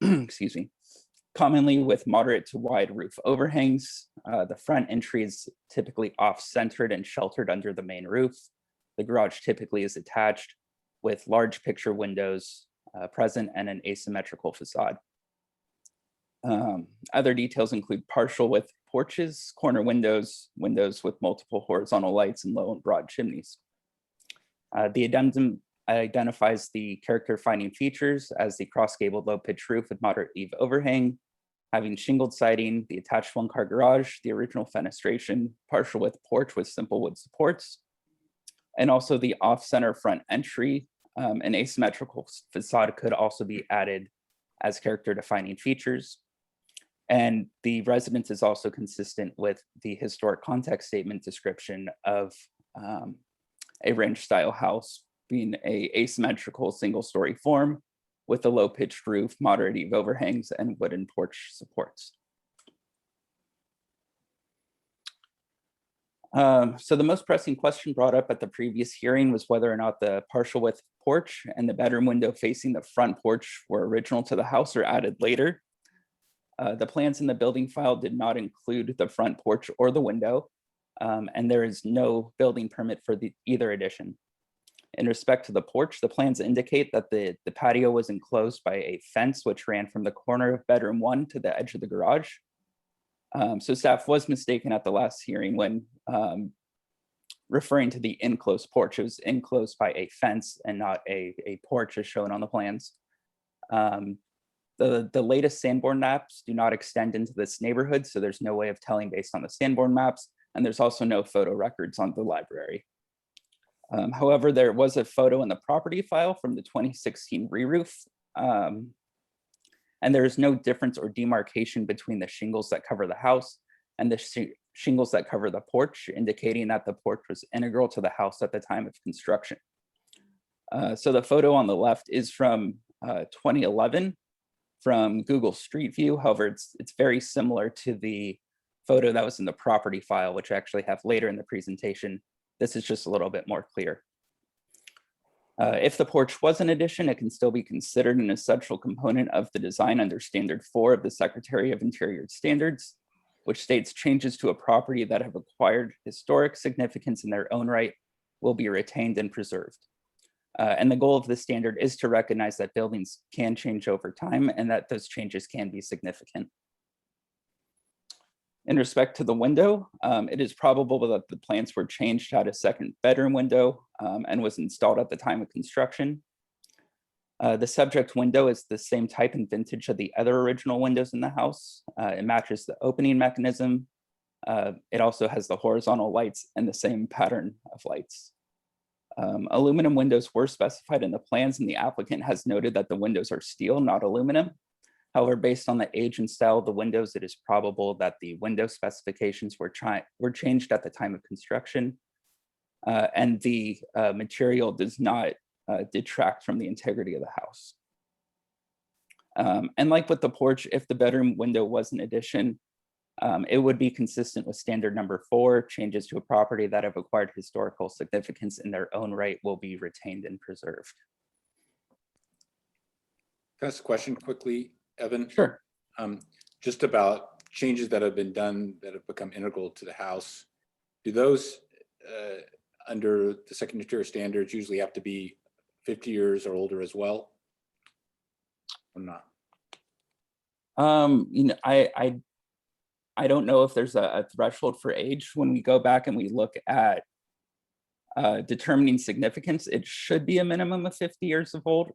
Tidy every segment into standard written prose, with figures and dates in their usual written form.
excuse me, commonly with moderate to wide roof overhangs. The front entry is typically off-centered and sheltered under the main roof. The garage typically is attached with large picture windows present and an asymmetrical facade. Other details include partial width porches, corner windows, windows with multiple horizontal lights, and low and broad chimneys. The addendum identifies the character-defining features as the cross-gabled low-pitched roof with moderate eave overhang, having shingled siding, the attached one-car garage, the original fenestration, partial width porch with simple wood supports, and also the off-center front entry. An asymmetrical facade could also be added as character-defining features. And the residence is also consistent with the historic context statement description of a ranch-style house being a asymmetrical single-story form with a low-pitched roof, moderate eave overhangs, and wooden porch supports. So the most pressing question brought up at the previous hearing was whether or not the partial width porch and the bedroom window facing the front porch were original to the house or added later. The plans in the building file did not include the front porch or the window, and there is no building permit for either addition. In respect to the porch, the plans indicate that the patio was enclosed by a fence which ran from the corner of bedroom 1 to the edge of the garage. So staff was mistaken at the last hearing when referring to the enclosed porch. It was enclosed by a fence and not a porch as shown on the plans. The latest Sanborn maps do not extend into this neighborhood, so there's no way of telling based on the Sanborn maps, and there's also no photo records on the library. However, there was a photo in the property file from the 2016 re-roof, and there is no difference or demarcation between the shingles that cover the house and the shingles that cover the porch, indicating that the porch was integral to the house at the time of construction. So the photo on the left is from 2011 from Google Street View. However, it's very similar to the photo that was in the property file, which I actually have later in the presentation. This is just a little bit more clear. If the porch was an addition, it can still be considered an essential component of the design under Standard 4 of the Secretary of Interior Standards, which states changes to a property that have acquired historic significance in their own right will be retained and preserved. And the goal of the standard is to recognize that buildings can change over time and that those changes can be significant. In respect to the window, it is probable that the plans were changed to add a second bedroom window and was installed at the time of construction. The subject window is the same type and vintage of the other original windows in the house. It matches the opening mechanism. It also has the horizontal lights and the same pattern of lights. Aluminum windows were specified in the plans, and the applicant has noted that the windows are steel, not aluminum. However, based on the age and style of the windows, it is probable that the window specifications were changed at the time of construction, and the material does not detract from the integrity of the house. And like with the porch, if the bedroom window was an addition, it would be consistent with standard number 4. Changes to a property that have acquired historical significance in their own right will be retained and preserved. Can I ask a question quickly, Evan? Sure. Just about changes that have been done that have become integral to the house. Do those under the second tier standards usually have to be 50 years or older as well, or not? You know, I don't know if there's a threshold for age. When we go back and we look at determining significance, it should be a minimum of 50 years of old,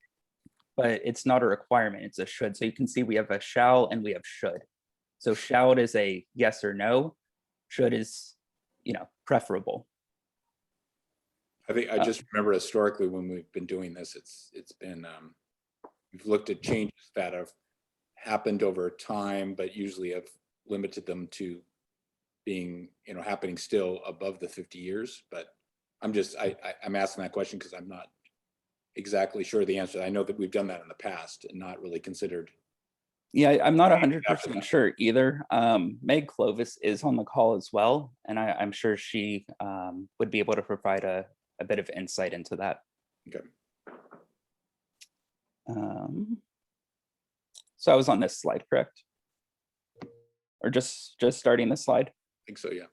but it's not a requirement, it's a should. So you can see we have a shall and we have should. So shall is a yes or no, should is, you know, preferable. I think I just remember historically when we've been doing this, it's been, we've looked at changes that have happened over time, but usually have limited them to being, you know, happening still above the 50 years. But I'm just, I'm asking that question because I'm not exactly sure the answer. I know that we've done that in the past and not really considered. Yeah, I'm not 100% sure either. Meg Clovis is on the call as well, and I'm sure she would be able to provide a bit of insight into that. Okay. So I was on this slide, correct? Or just starting the slide? I think so, yeah.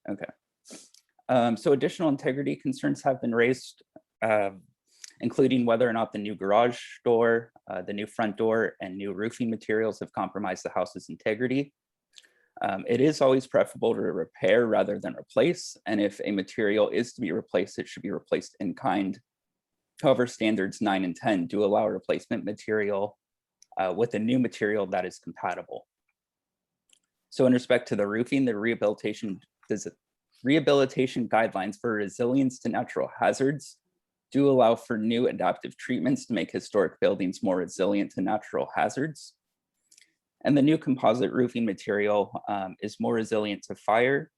Okay. So additional integrity concerns have been raised, including whether or not the new garage door, the new front door, and new roofing materials have compromised the house's integrity. It is always preferable to repair rather than replace, and if a material is to be replaced, it should be replaced in kind. However, standards 9 and 10 do allow replacement material with a new material that is compatible. So in respect to the roofing, the rehabilitation guidelines for resilience to natural hazards do allow for new adaptive treatments to make historic buildings more resilient to natural hazards. And the new composite roofing material is more resilient to fire,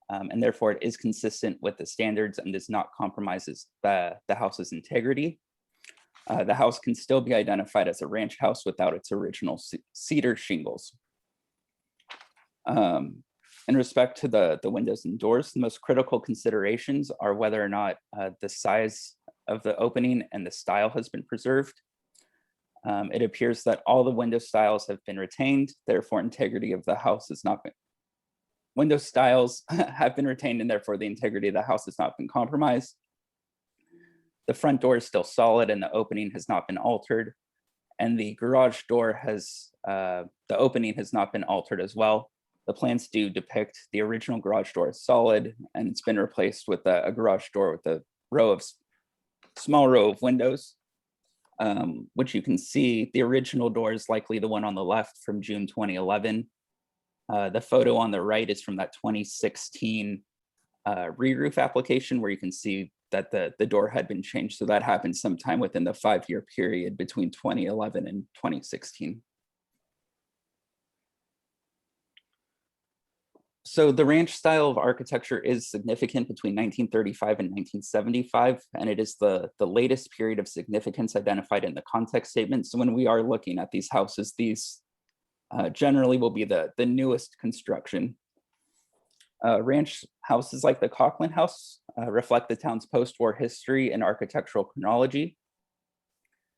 and therefore it is consistent with the standards and does not compromise the house's integrity. The house can still be identified as a ranch house without its original cedar shingles. In respect to the windows and doors, the most critical considerations are whether or not the size of the opening and the style has been preserved. It appears that all the window styles have been retained, therefore integrity of the house has not been. Window styles have been retained and therefore the integrity of the house has not been compromised. The front door is still solid and the opening has not been altered. And the garage door the opening has not been altered as well. The plans do depict the original garage door as solid, and it's been replaced with a garage door with a small row of windows, which you can see. The original door is likely the one on the left from June 2011. The photo on the right is from that 2016 re-roof application, where you can see that the door had been changed. So that happened sometime within the 5-year period between 2011 and 2016. So the ranch style of architecture is significant between 1935 and 1975, and it is the latest period of significance identified in the context statement. So when we are looking at these houses, these generally will be the newest construction. Ranch houses like the Coleman House reflect the town's post-war history and architectural chronology.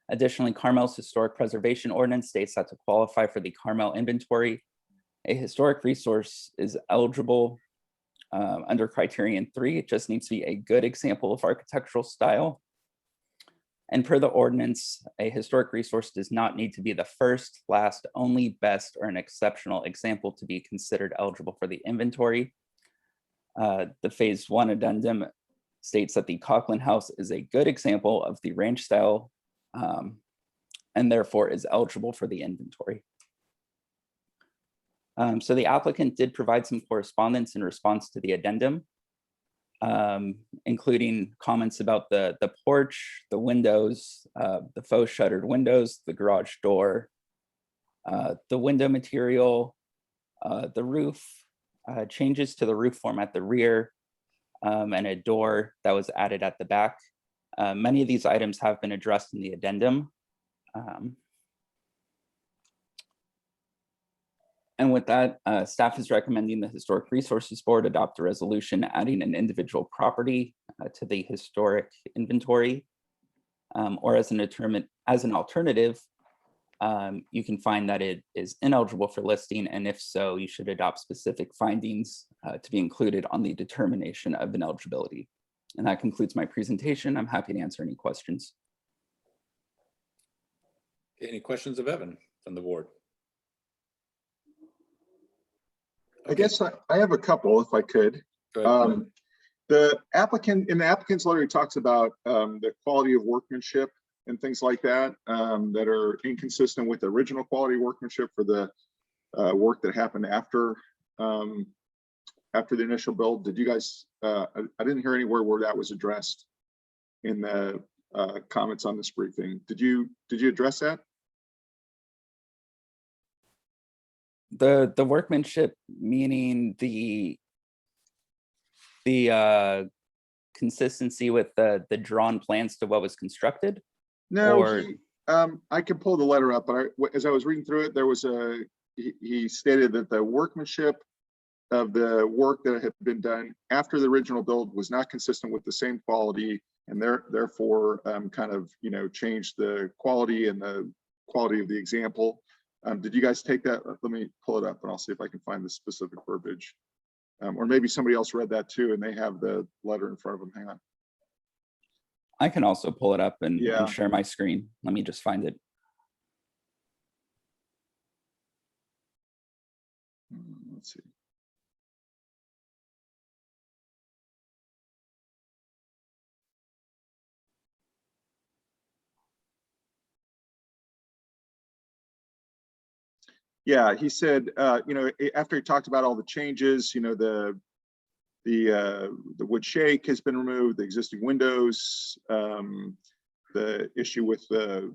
Additionally, Carmel's historic preservation ordinance states that to qualify for the Carmel inventory, a historic resource is eligible under criterion 3. It just needs to be a good example of architectural style. And per the ordinance, a historic resource does not need to be the first, last, only, best, or an exceptional example to be considered eligible for the inventory. The phase 1 addendum states that the Coleman House is a good example of the ranch style and therefore is eligible for the inventory. So the applicant did provide some correspondence in response to the addendum, including comments about the porch, the windows, the faux shuttered windows, the garage door, the window material, the roof, changes to the roof form at the rear, and a door that was added at the back. Many of these items have been addressed in the addendum. And with that, staff is recommending the Historic Resources Board adopt a resolution adding an individual property to the historic inventory, or as an alternative, you can find that it is ineligible for listing, and if so, you should adopt specific findings to be included on the determination of ineligibility. And that concludes my presentation. I'm happy to answer any questions. Any questions of Evan from the board? I guess I have a couple, if I could. Go ahead. The applicant, in the applicant's letter, he talks about the quality of workmanship and things like that that are inconsistent with the original quality workmanship for the work that happened after the initial build. Did you guys? I didn't hear anywhere where that was addressed in the comments on this briefing. Did you address that? The workmanship, meaning the consistency with the drawn plans to what was constructed? No, or... I can pull the letter up, but as I was reading through it, there was he stated that the workmanship of the work that had been done after the original build was not consistent with the same quality, and therefore kind of changed the quality and the quality of the example. Did you guys take that? Let me pull it up and I'll see if I can find the specific verbiage. Or maybe somebody else read that too and they have the letter in front of them. Hang on. I can also pull it up and Yeah. share my screen. Let me just find it. Let's see. Yeah, he said, after he talked about all the changes, the wood shake has been removed, the existing windows, the issue with the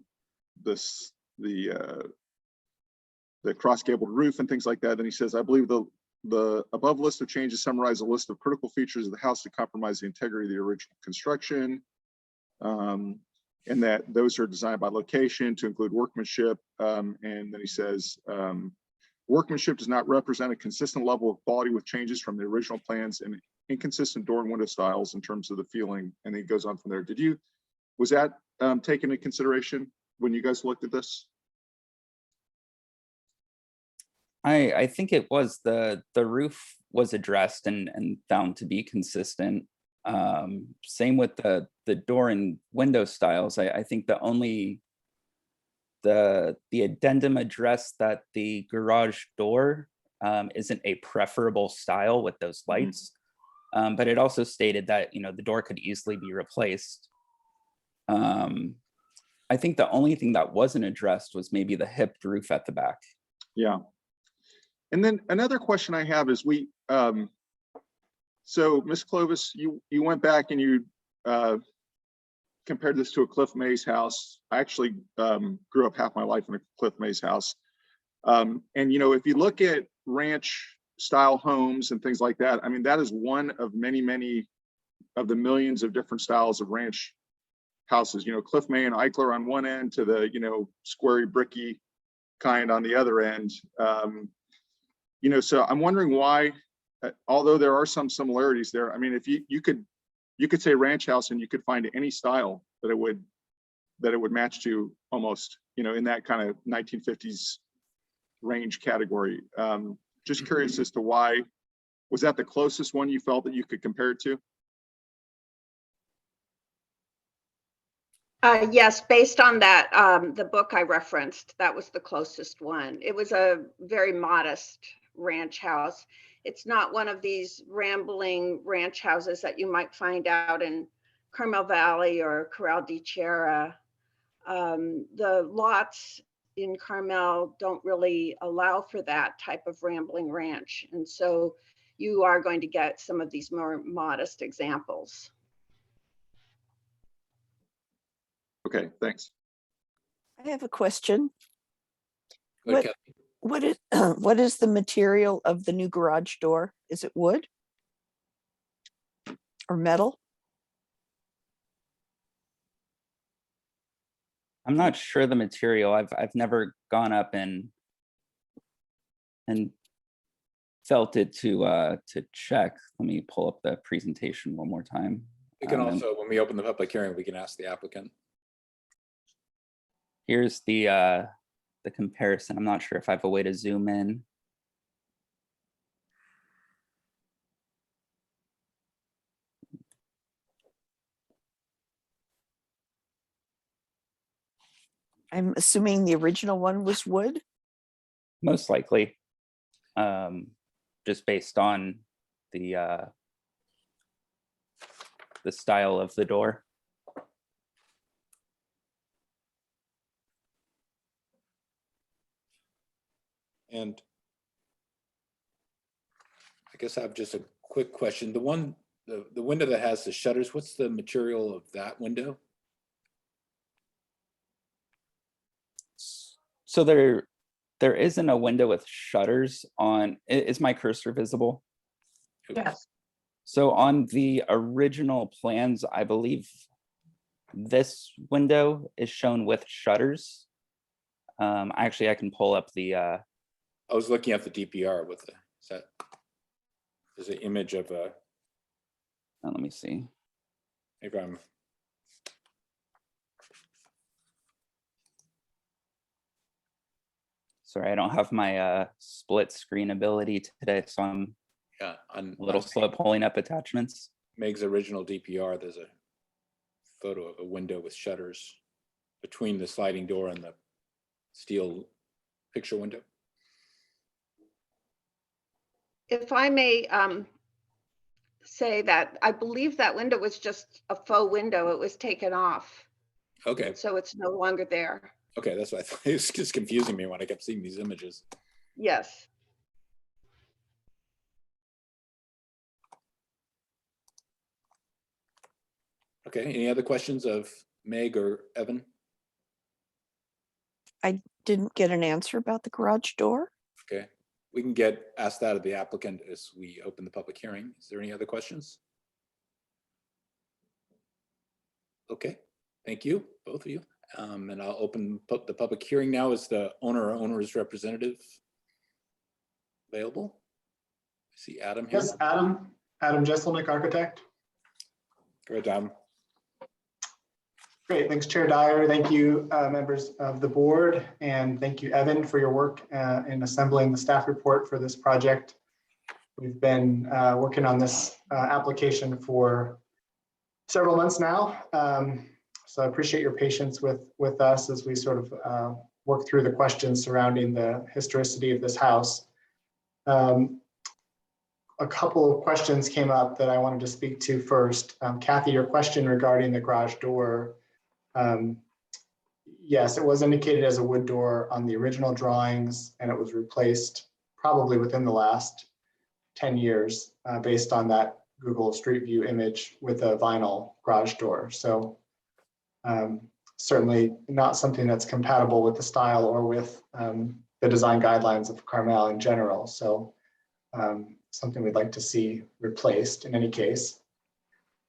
cross-gabled roof and things like that. Then he says, I believe the above list of changes summarize a list of critical features of the house that compromise the integrity of the original construction. And that those are designed by location to include workmanship. And then he says, workmanship does not represent a consistent level of quality with changes from the original plans and inconsistent door and window styles in terms of the feeling. And he goes on from there. Was that taken into consideration when you guys looked at this? I think it was the roof was addressed and found to be consistent. Same with the door and window styles. I think the addendum addressed that the garage door isn't a preferable style with those lights. But it also stated that, the door could easily be replaced. I think the only thing that wasn't addressed was maybe the hipped roof at the back. Yeah. And then another question I have is so Ms. Clovis, you went back and you compared this to a Cliff Mays house. I actually grew up half my life in a Cliff Mays house. And if you look at ranch style homes and things like that, I mean, that is one of many, many of the millions of different styles of ranch houses. Cliff May and Eichler on one end to the, squarey, bricky kind on the other end. So I'm wondering why, although there are some similarities there, I mean, if you could say ranch house and you could find any style that it would match to almost, in that kind of 1950s range category. Just curious as to why, was that the closest one you felt that you could compare it to? Yes, based on that, the book I referenced, that was the closest one. It was a very modest ranch house. It's not one of these rambling ranch houses that you might find out in Carmel Valley or Corral de Tierra. The lots in Carmel don't really allow for that type of rambling ranch. And so you are going to get some of these more modest examples. Okay, thanks. I have a question. Go ahead, Kathy. What is the material of the new garage door? Is it wood or metal? I'm not sure the material. I've never gone up and felt it to check. Let me pull up the presentation one more time. We can also, when we open the public hearing, we can ask the applicant. Here's the comparison. I'm not sure if I have a way to zoom in. I'm assuming the original one was wood. Most likely, just based on the style of the door. And I guess I have just a quick question. The window that has the shutters, what's the material of that window? So there isn't a window with shutters on. Is my cursor visible? Yes. So on the original plans, I believe this window is shown with shutters. Actually, I can pull up the. I was looking at the DPR with the set. There's an image of a. Let me see. Maybe I'm. Sorry, I don't have my split screen ability today, so I'm Yeah, on a little slow pulling up attachments. Meg's original DPR, there's a photo of a window with shutters between the sliding door and the steel picture window. If I may say that I believe that window was just a faux window. It was taken off, Okay, so it's no longer there. okay, that's what I thought. It was just confusing me when I kept seeing these images. Yes. Okay, any other questions of Meg or Evan? I didn't get an answer about the garage door. Okay, we can get asked that of the applicant as we open the public hearing. Is there any other questions? Okay, thank you, both of you. And I'll open the public hearing now. Is the owner or owner's representative available? I see Adam here. Yes, Adam Jesselnick, architect. Go ahead, Adam. Great, thanks Chair Dyer. Thank you, members of the board, and thank you, Evan, for your work in assembling the staff report for this project. We've been working on this application for several months now. So I appreciate your patience with us as we sort of work through the questions surrounding the historicity of this house. A couple of questions came up that I wanted to speak to first. Kathy, your question regarding the garage door. Yes, it was indicated as a wood door on the original drawings, and it was replaced probably within the last 10 years based on that Google Street View image with a vinyl garage door. So certainly not something that's compatible with the style or with the design guidelines of Carmel in general. So something we'd like to see replaced in any case.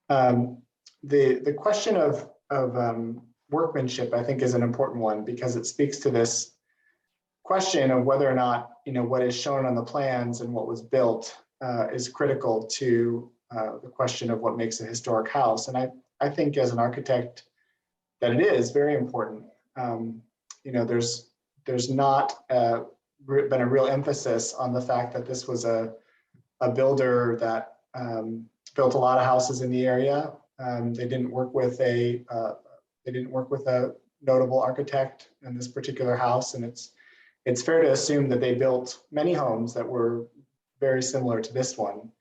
The question of workmanship, I think, is an important one because it speaks to this question of whether or not what is shown on the plans and what was built is critical to the question of what makes a historic house. And I think as an architect that it is very important. There's not been a real emphasis on the fact that this was a builder that built a lot of houses in the area. They didn't work with a notable architect in this particular house, and it's fair to assume that they built many homes that were very similar to this one.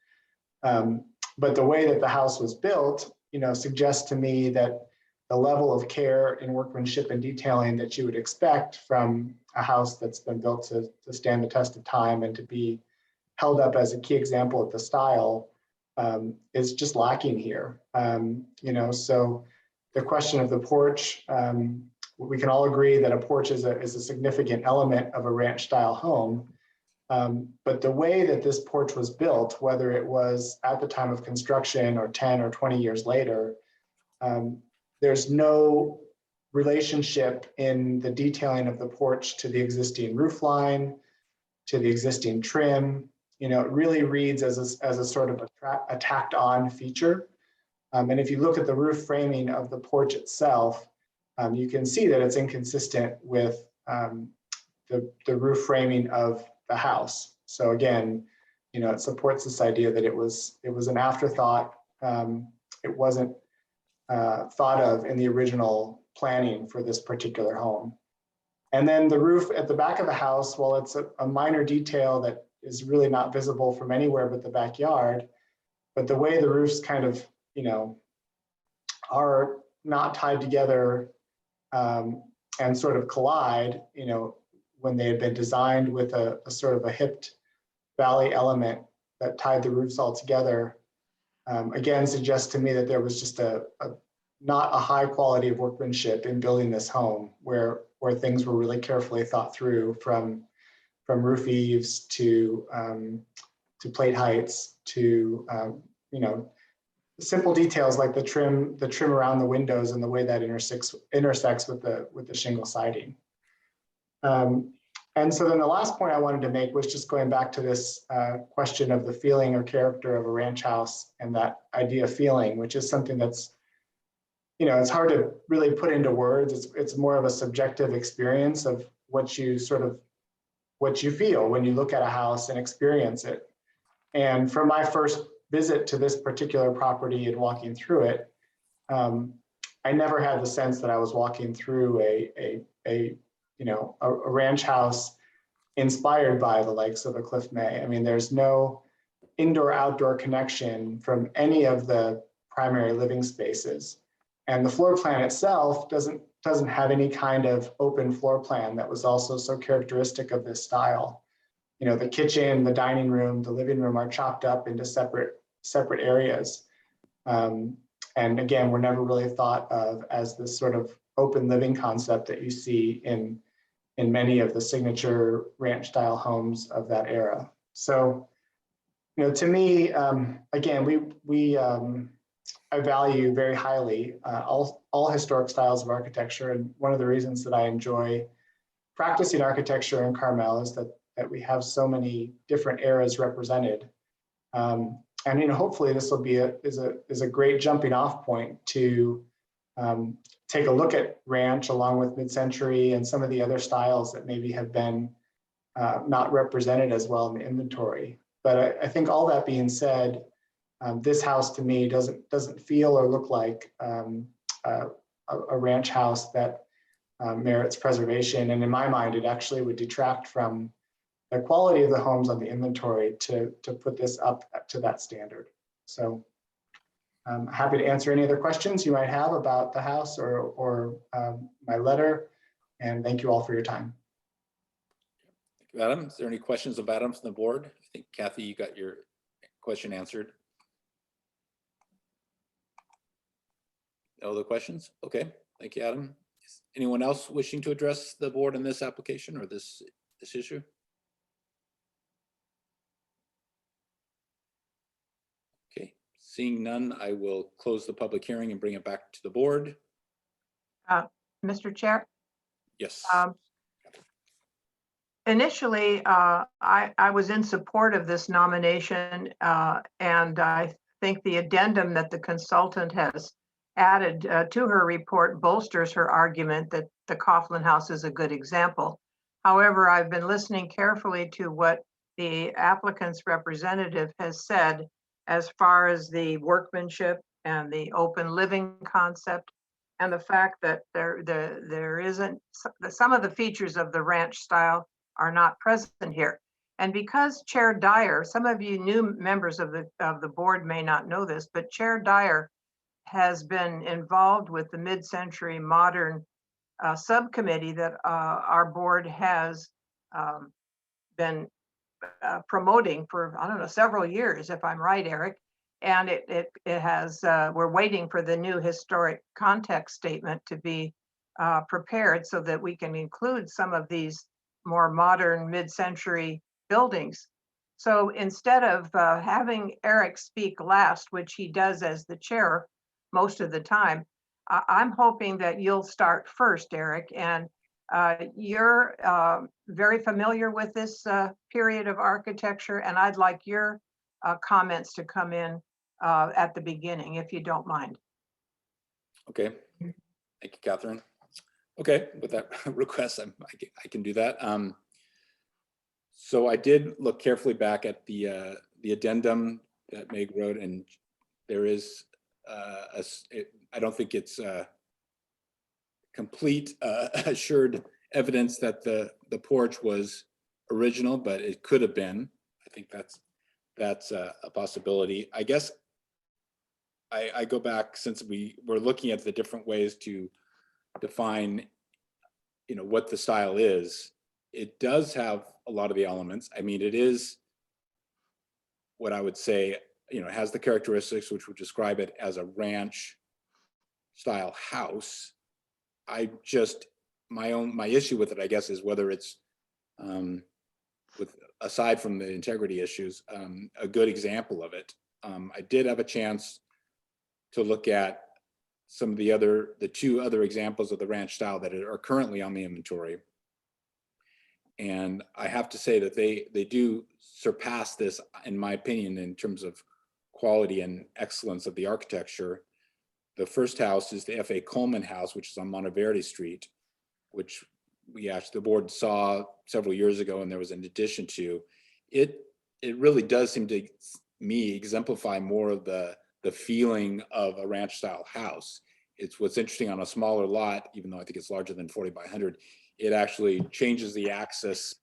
But the way that the house was built, suggests to me that the level of care and workmanship and detailing that you would expect from a house that's been built to stand the test of time and to be held up as a key example of the style is just lacking here. So the question of the porch, we can all agree that a porch is a significant element of a ranch style home. But the way that this porch was built, whether it was at the time of construction or 10 or 20 years later, there's no relationship in the detailing of the porch to the existing roof line, to the existing trim. It really reads as a sort of a tacked on feature. And if you look at the roof framing of the porch itself, you can see that it's inconsistent with the roof framing of the house. So again, it supports this idea that it was an afterthought. It wasn't thought of in the original planning for this particular home. And then the roof at the back of the house, while it's a minor detail that is really not visible from anywhere but the backyard, but the way the roofs kind of, are not tied together and sort of collide, when they had been designed with a sort of a hipped valley element that tied the roofs all together, again, suggests to me that there was just not a high quality of workmanship in building this home where things were really carefully thought through from roof eaves to plate heights to simple details like the trim around the windows and the way that intersects with the shingle siding. And so then the last point I wanted to make was just going back to this question of the feeling or character of a ranch house and that idea of feeling, which is something that's, it's hard to really put into words. It's more of a subjective experience of what you sort of what you feel when you look at a house and experience it. And from my first visit to this particular property and walking through it, I never had the sense that I was walking through a ranch house inspired by the likes of a Cliff May. I mean, there's no indoor-outdoor connection from any of the primary living spaces. And the floor plan itself doesn't have any kind of open floor plan that was also so characteristic of this style. You know, the kitchen, the dining room, the living room are chopped up into separate areas. And again, we're never really thought of as this sort of open living concept that you see in many of the signature ranch style homes of that era. So, you know, to me, again, I value very highly all historic styles of architecture. And one of the reasons that I enjoy practicing architecture in Carmel is that we have so many different eras represented. And you know, hopefully this will be a great jumping off point to take a look at ranch along with mid-century and some of the other styles that maybe have been not represented as well in the inventory. But I think all that being said, this house to me doesn't feel or look like a ranch house that merits preservation. And in my mind, it actually would detract from the quality of the homes on the inventory to put this up to that standard. So I'm happy to answer any other questions you might have about the house or my letter. And thank you all for your time. Thank you, Adam. Is there any questions of Adam from the board? I think Kathy, you got your question answered. No other questions? Okay, thank you, Adam. Is anyone else wishing to address the board on this application or this issue? Okay, seeing none, I will close the public hearing and bring it back to the board. Mr. Chair, Yes. initially, I was in support of this nomination, and I think the addendum that the consultant has added to her report bolsters her argument that the Coleman House is a good example. However, I've been listening carefully to what the applicant's representative has said as far as the workmanship and the open living concept, and the fact that there isn't, some of the features of the ranch style are not present here. And because Chair Dyer, some of you new members of the board may not know this, but Chair Dyer has been involved with the mid-century modern subcommittee that our board has been promoting for, I don't know, several years, if I'm right, Eric. And it has, we're waiting for the new historic context statement to be prepared so that we can include some of these more modern mid-century buildings. So instead of having Eric speak last, which he does as the chair most of the time, I'm hoping that you'll start first, Eric, and you're very familiar with this period of architecture, and I'd like your comments to come in at the beginning, if you don't mind. Okay, thank you, Catherine. Okay, with that request, I can do that. So I did look carefully back at the addendum that Meg wrote, and there is I don't think it's complete assured evidence that the porch was original, but it could have been. I think that's a possibility. I guess I go back, since we're looking at the different ways to define, you know, what the style is. It does have a lot of the elements. I mean, it is what I would say, you know, it has the characteristics which would describe it as a ranch style house. My issue with it, I guess, is whether it's aside from the integrity issues, a good example of it. I did have a chance to look at some of the two other examples of the ranch style that are currently on the inventory. And I have to say that they do surpass this, in my opinion, in terms of quality and excellence of the architecture. The first house is the F.A. Coleman House, which is on Monteverde Street, which the board saw several years ago, and there was an addition to it. It really does seem to me exemplify more of the feeling of a ranch style house. It's what's interesting on a smaller lot, even though I think it's larger than 40 by 100, it actually changes the axis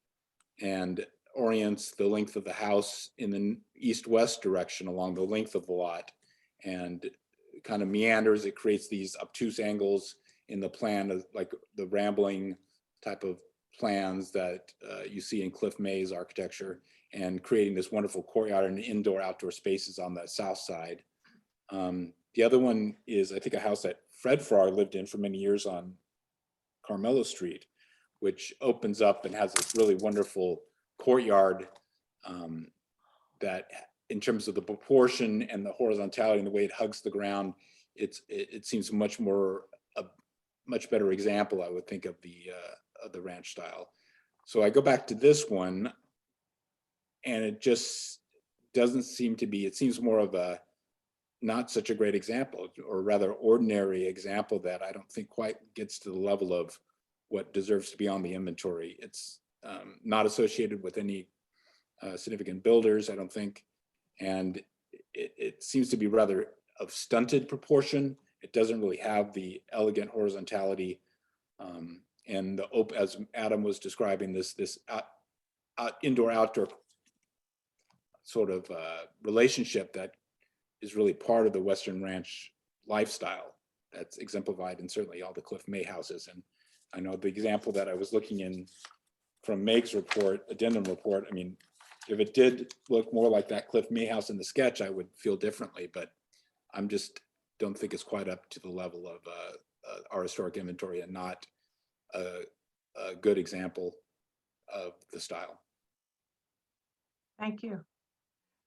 and orients the length of the house in the east-west direction along the length of the lot, and kind of meanders. It creates these obtuse angles in the plan, like the rambling type of plans that you see in Cliff May's architecture, and creating this wonderful courtyard and indoor outdoor spaces on the south side. The other one is, I think, a house that Fred Farrar lived in for many years on Carmelo Street, which opens up and has this really wonderful courtyard that, in terms of the proportion and the horizontality and the way it hugs the ground, it seems a much better example, I would think, of the ranch style. So I go back to this one, and it just doesn't seem to be. It seems more of a not such a great example, or rather ordinary example, that I don't think quite gets to the level of what deserves to be on the inventory. It's not associated with any significant builders, I don't think. And it seems to be rather of stunted proportion. It doesn't really have the elegant horizontality. And as Adam was describing, this indoor-outdoor sort of relationship that is really part of the Western ranch lifestyle that's exemplified in certainly all the Cliff May houses. And I know the example that I was looking in from Meg's report, addendum report, I mean, if it did look more like that Cliff May house in the sketch, I would feel differently, but I'm just don't think it's quite up to the level of our historic inventory, and not a good example of the style. Thank you.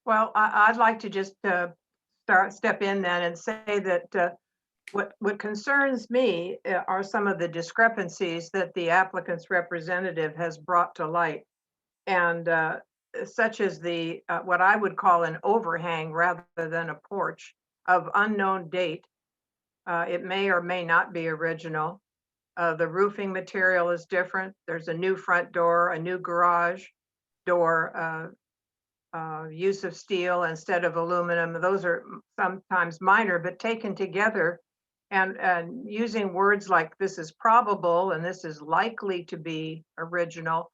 Well, I'd like to just step in then and say that what concerns me are some of the discrepancies that the applicant's representative has brought to light, and such as the what I would call an overhang rather than a porch of unknown date. It may or may not be original. The roofing material is different. There's a new front door, a new garage door, use of steel instead of aluminum. Those are sometimes minor, but taken together and using words like this is probable and this is likely to be original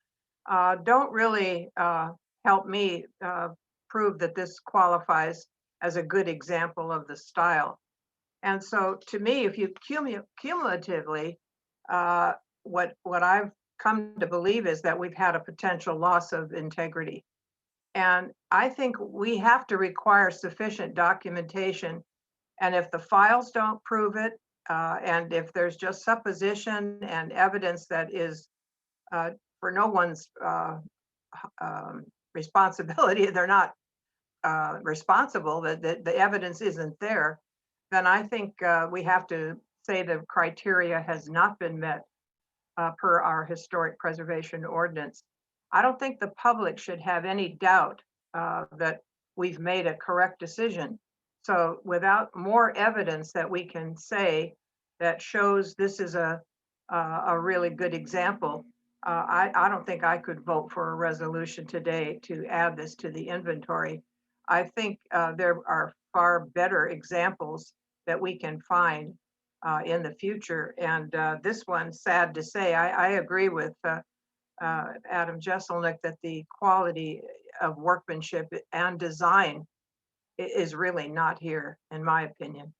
don't really help me prove that this qualifies as a good example of the style. And so to me, if you cumulatively, what I've come to believe is that we've had a potential loss of integrity. And I think we have to require sufficient documentation. And if the files don't prove it, and if there's just supposition and evidence that is for no one's responsibility, they're not responsible, that the evidence isn't there, then I think we have to say the criteria has not been met per our historic preservation ordinance. I don't think the public should have any doubt that we've made a correct decision. So without more evidence that we can say that shows this is a really good example, I don't think I could vote for a resolution today to add this to the inventory. I think there are far better examples that we can find in the future. And this one, sad to say, I agree with Adam Jesselnick that the quality of workmanship and design is really not here, in my opinion.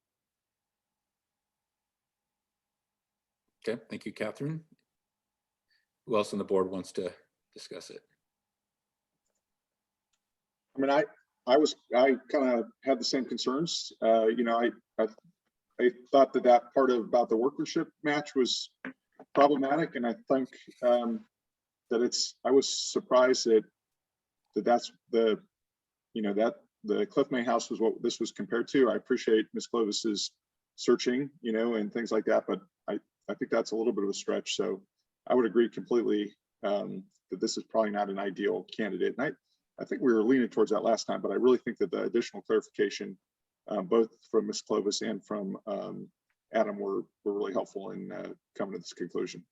Okay, thank you, Catherine. Who else on the board wants to discuss it? I mean, I kind of had the same concerns. You know, I thought that part about the workmanship match was problematic, and I think that I was surprised that's the, you know, that the Cliff May house was what this was compared to. I appreciate Ms. Clovis's searching, you know, and things like that, but I think that's a little bit of a stretch. So I would agree completely that this is probably not an ideal candidate. And I think we were leaning towards that last time, but I really think that the additional clarification, both from Ms. Clovis and from Adam, were really helpful in coming to this conclusion.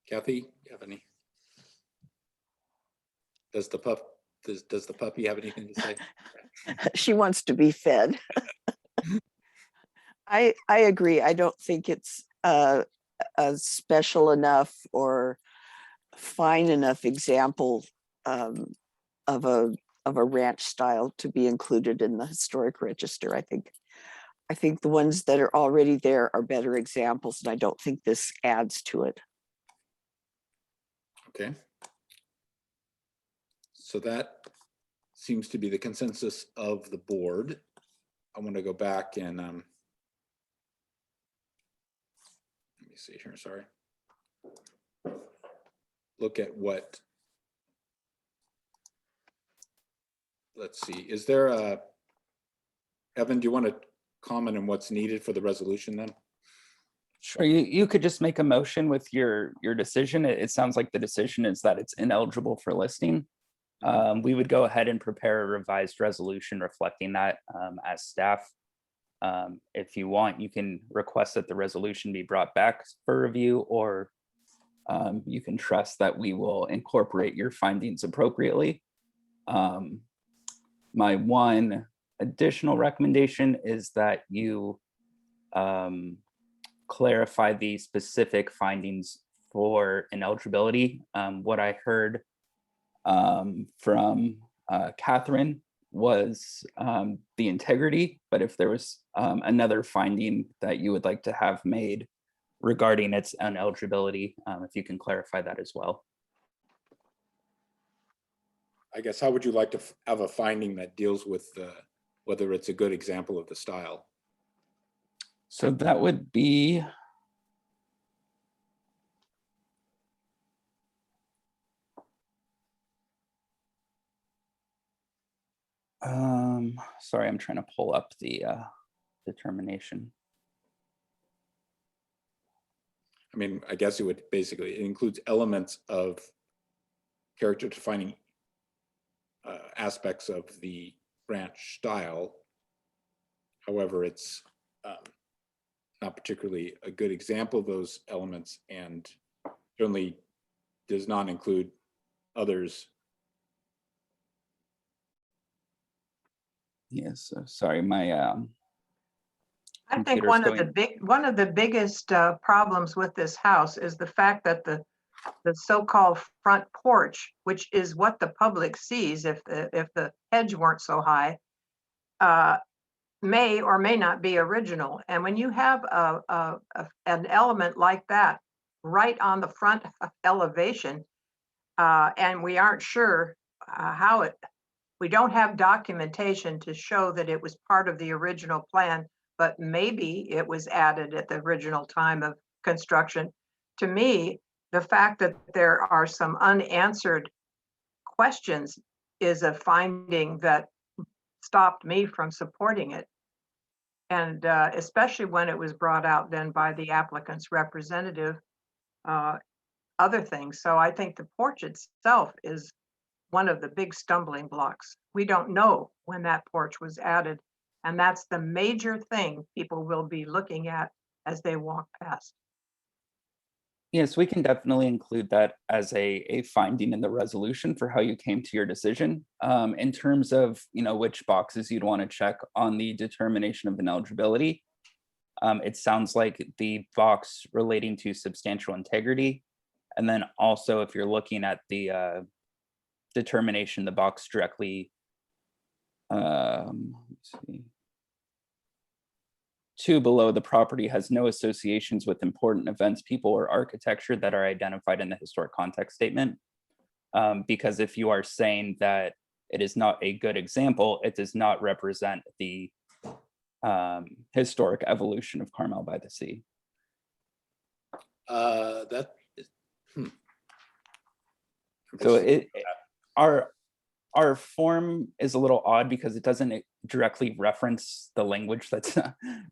Kathy, you have any? Does the puppy have anything to say? She wants to be fed. I agree. I don't think it's a special enough or fine enough example of a ranch style to be included in the historic register. I think the ones that are already there are better examples, and I don't think this adds to it. Okay. So that seems to be the consensus of the board. I want to go back and let me see here, sorry. Look at what, let's see, is there a, Evan, do you want to comment on what's needed for the resolution then? Sure, you could just make a motion with your decision. It sounds like the decision is that it's ineligible for listing. We would go ahead and prepare a revised resolution reflecting that as staff. If you want, you can request that the resolution be brought back for review, or you can trust that we will incorporate your findings appropriately. My one additional recommendation is that you clarify the specific findings for ineligibility. What I heard from Catherine was the integrity, but if there was another finding that you would like to have made regarding its ineligibility, if you can clarify that as well. I guess, how would you like to have a finding that deals with whether it's a good example of the style? So that would be sorry, I'm trying to pull up the determination. I mean, I guess it would basically, it includes elements of character defining aspects of the ranch style. However, it's not particularly a good example of those elements, and certainly does not include others. Yes, sorry, my I think computer's one of the biggest problems with this house is the fact that the so-called front porch, which is what the public sees if the hedge weren't so high, may or may not be original. And when you have an element like that right on the front elevation, and we aren't sure we don't have documentation to show that it was part of the original plan, but maybe it was added at the original time of construction. To me, the fact that there are some unanswered questions is a finding that stopped me from supporting it. And especially when it was brought out then by the applicant's representative, other things. So I think the porch itself is one of the big stumbling blocks. We don't know when that porch was added. And that's the major thing people will be looking at as they walk past. Yes, we can definitely include that as a finding in the resolution for how you came to your decision. In terms of, which boxes you'd want to check on the determination of ineligibility, it sounds like the box relating to substantial integrity. And then also, if you're looking at the determination, the box directly, let's see. 2 below, the property has no associations with important events, people, or architecture that are identified in the historic context statement. Because if you are saying that it is not a good example, it does not represent the historic evolution of Carmel-by-the-Sea. That is, So our form is a little odd because it doesn't directly reference the language that's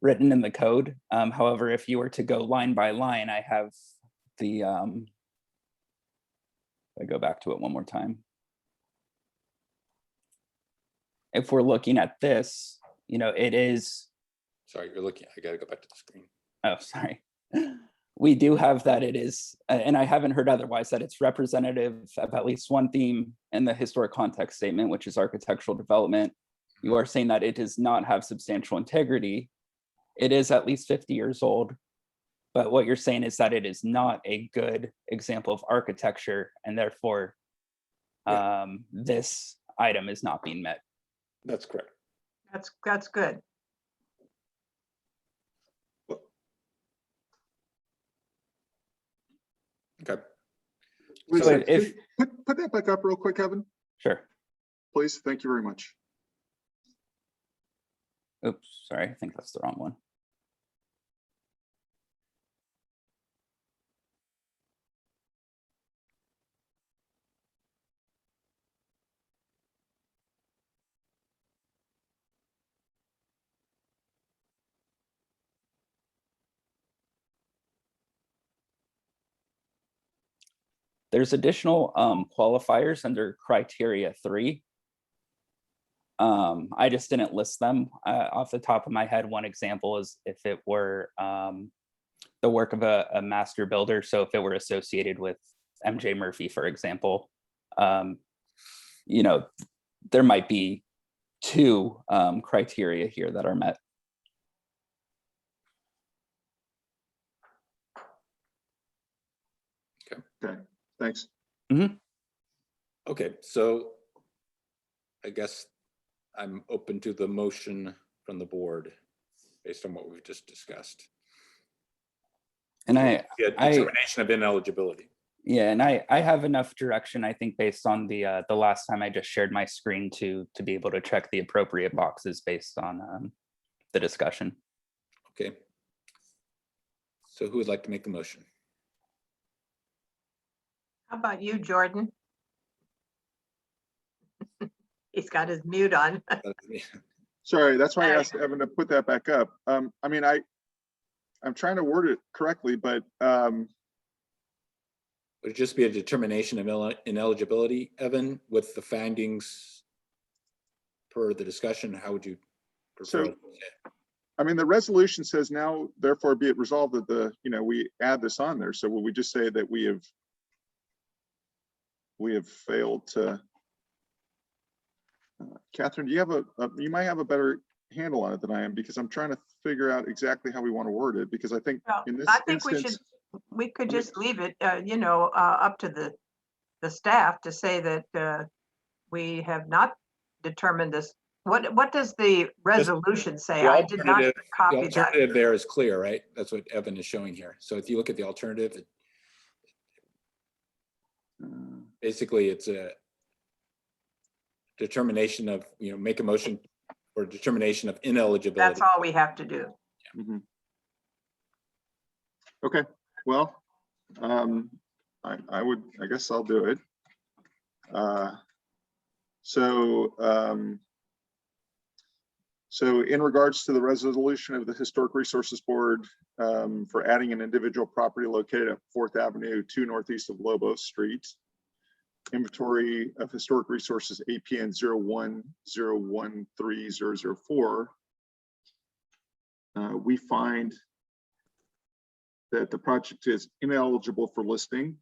written in the code. However, if you were to go line by line, I have the, I go back to it one more time. If we're looking at this, it is. sorry, you're looking, I gotta go back to the screen. Oh, sorry. We do have that it is, and I haven't heard otherwise, that it's representative of at least one theme in the historic context statement, which is architectural development. You are saying that it does not have substantial integrity. It is at least 50 years old, but what you're saying is that it is not a good example of architecture, and therefore this item is not being met. That's correct. That's good. Okay. Wait a So second. if- Put that back up real quick, Evan, Sure. please. Thank you very much. Oops, sorry, I think that's the wrong one. There's additional qualifiers under criteria 3. I just didn't list them off the top of my head. One example is if it were the work of a master builder. So if it were associated with MJ Murphy, for example, you know, there might be 2 criteria here that are met. Okay, thanks. Okay, so I guess I'm open to the motion from the board based on what we've just discussed. And I Determination of ineligibility. Yeah, and I have enough direction, I think, based on the last time I just shared my screen to be able to check the appropriate boxes based on the discussion. Okay. So who would like to make the motion? How about you, Jordan? He's got his mute on. Sorry, that's why I Hey. asked Evan to put that back up. I mean, I'm trying to word it correctly, but Would it just be a determination of ineligibility, Evan, with the findings per the discussion? How would you prefer? So- I mean, the resolution says now, therefore be it resolved that we add this on there. So will we just say that we have failed to, Catherine, do you have you might have a better handle on it than I am, because I'm trying to figure out exactly how we want to word it, because I think Well, in this I think instance, we could just leave it, up to the staff to say that we have not determined this. What does the resolution say? The I did not alternative- copy The that. alternative there is clear, right? That's what Evan is showing here. So if you look at the alternative, basically it's a determination of, make a motion for determination of ineligibility. That's all we have to do. mhm. Okay, well, I guess I'll do it. So in regards to the resolution of the Historic Resources Board for adding an individual property located at 4th Avenue 2 northeast of Lobos Street, inventory of historic resources APN 01013004, we find that the project is ineligible for listing,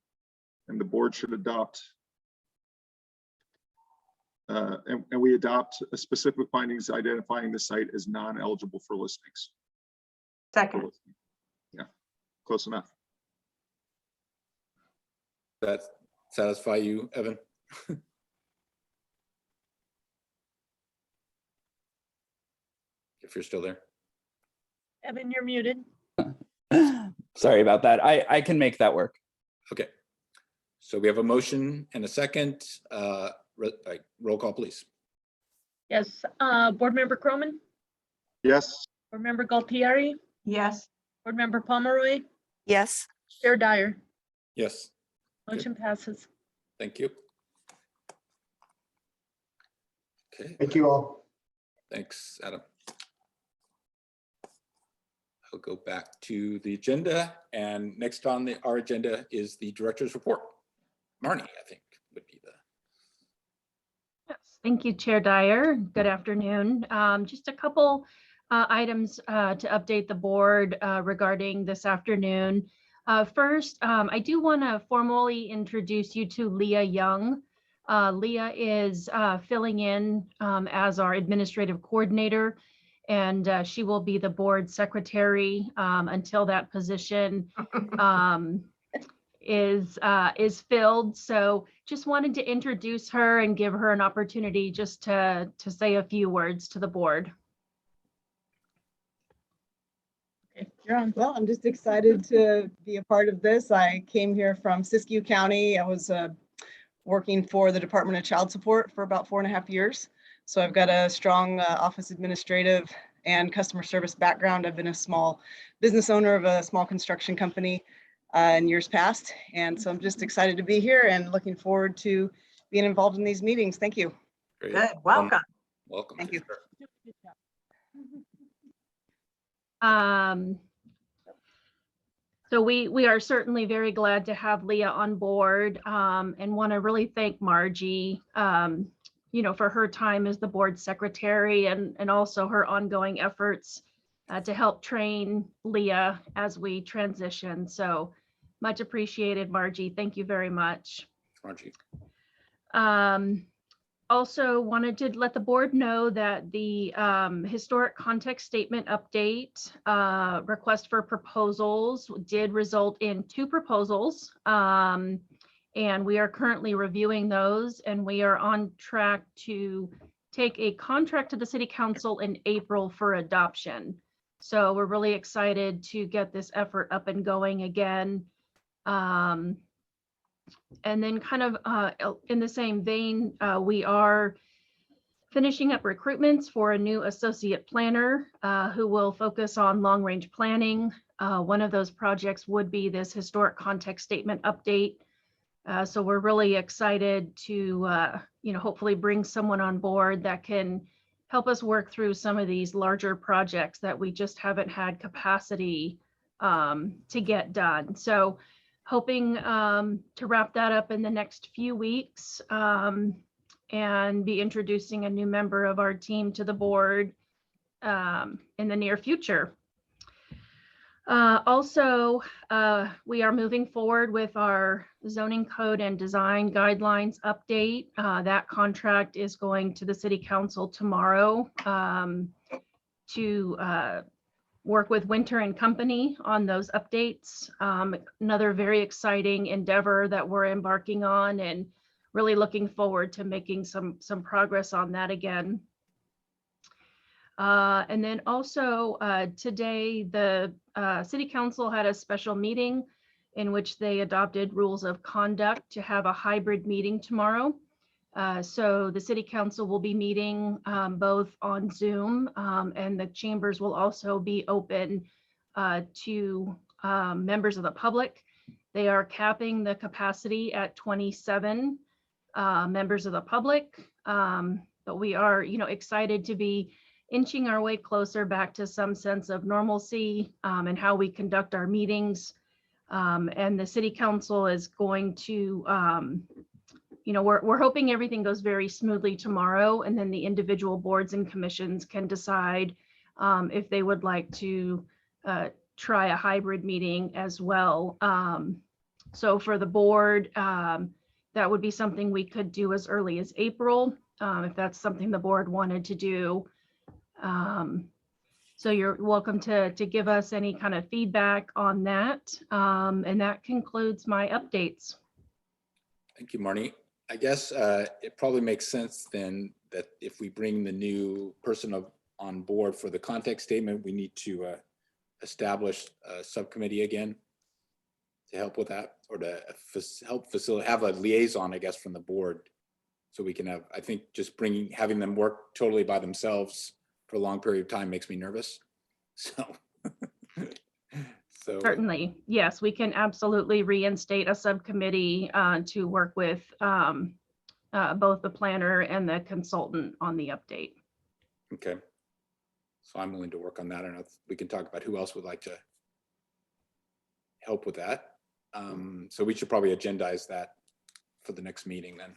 and the board should adopt and we adopt a specific findings identifying the site as non-eligible for listings. Second, Yeah, close enough. That satisfy you, Evan? If you're still there. Evan, you're muted. Sorry about that. I can make that work. Okay. So we have a motion and a second. Roll call, please. Yes, Board Member Croman, Yes, Board Member Galtieri, yes, Board Member Pomeroy, Yes, Chair Dyer. Yes, Motion passes. thank you. Okay, Thank you all. thanks, Adam. I'll go back to the agenda, and next on our agenda is the director's report. Marnie, I think, would be the. Yes, thank you, Chair Dyer. Good afternoon. Just a couple items to update the board regarding this afternoon. First, I do want to formally introduce you to Leah Young. Leah is filling in as our administrative coordinator, and she will be the board secretary until that position is filled. So just wanted to introduce her and give her an opportunity just to say a few words to the board. You're on. Well, I'm just excited to be a part of this. I came here from Siskiyou County. I was working for the Department of Child Support for about 4.5 years. So I've got a strong office administrative and customer service background. I've been a small business owner of a small construction company in years past. And so I'm just excited to be here and looking forward to being involved in these meetings. Thank you. Great. Good, welcome. Welcome. Thank for you. sure. So we are certainly very glad to have Leah on board and want to really thank Margie, for her time as the board secretary and also her ongoing efforts to help train Leah as we transition. So much appreciated, Margie. Thank you very much. Margie. Also wanted to let the board know that the historic context statement update request for proposals did result in 2 proposals. And we are currently reviewing those, and we are on track to take a contract to the city council in April for adoption. So we're really excited to get this effort up and going again. And then kind of in the same vein, we are finishing up recruitments for a new associate planner who will focus on long-range planning. One of those projects would be this historic context statement update. So we're really excited to, hopefully bring someone on board that can help us work through some of these larger projects that we just haven't had capacity to get done. So hoping to wrap that up in the next few weeks and be introducing a new member of our team to the board in the near future. Also, we are moving forward with our zoning code and design guidelines update. That contract is going to the city council tomorrow to work with Winter and Company on those updates. Another very exciting endeavor that we're embarking on and really looking forward to making some progress on that again. And then also today, the city council had a special meeting in which they adopted rules of conduct to have a hybrid meeting tomorrow. So the city council will be meeting both on Zoom and the chambers will also be open to members of the public. They are capping the capacity at 27 members of the public, but we are, excited to be inching our way closer back to some sense of normalcy and how we conduct our meetings. And the city council is going to, we're hoping everything goes very smoothly tomorrow, and then the individual boards and commissions can decide if they would like to try a hybrid meeting as well. So for the board, that would be something we could do as early as April, if that's something the board wanted to do. So you're welcome to give us any kind of feedback on that. And that concludes my updates. Thank you, Marnie. I guess it probably makes sense then that if we bring the new person on board for the context statement, we need to establish a subcommittee again to help with that, or to help facilitate, have a liaison, I guess, from the board. So we can have, I think just having them work totally by themselves for a long period of time makes me nervous. So, Certainly, yes, we can absolutely reinstate a subcommittee to work with both the planner and the consultant on the update. Okay. So I'm willing to work on that. I don't know if we can talk about who else would like to help with that. So we should probably agendize that for the next meeting then.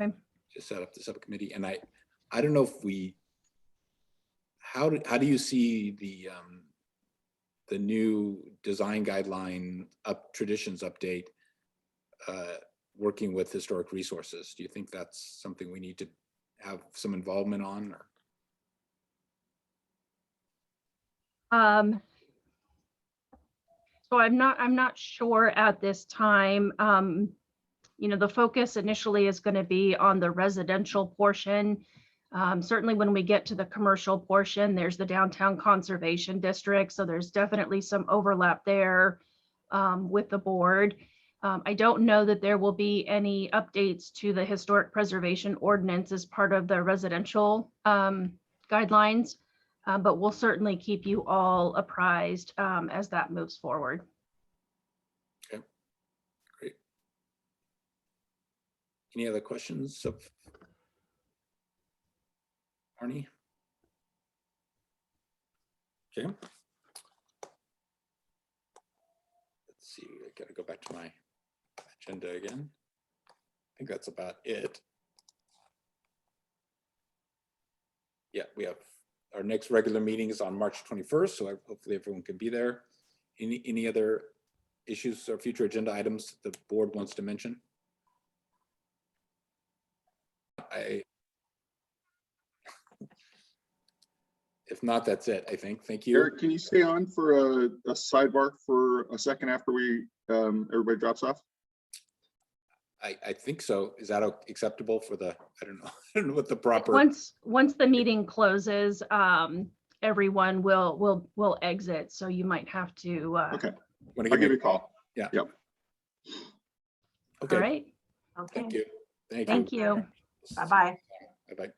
Okay. Just set up the subcommittee. And I don't know if how do you see the the new design guideline traditions update, working with historic resources. Do you think that's something we need to have some involvement on? Or? So I'm not sure at this time. You know, the focus initially is going to be on the residential portion. Certainly when we get to the commercial portion, there's the downtown conservation district. So there's definitely some overlap there with the board. I don't know that there will be any updates to the historic preservation ordinance as part of the residential guidelines, but we'll certainly keep you all apprised as that moves forward. Okay, great. Any other questions of Arnie? Okay. Let's see, I gotta go back to my agenda again. I think that's about it. Yeah, we have our next regular meeting is on March 21st, so hopefully everyone can be there. Any other issues or future agenda items the board wants to mention? If not, that's it, I think. Thank you. Eric, can you stay on for a sidebar for a second after we everybody drops off? I think so. Is that acceptable for the, I don't know, I don't know what the proper. Once the meeting closes, everyone will exit. So you might have to. Okay, I'll I'll give you a call. Yeah. Yep. Okay. All right. Okay, Thank you. Thank you. bye-bye. Bye-bye.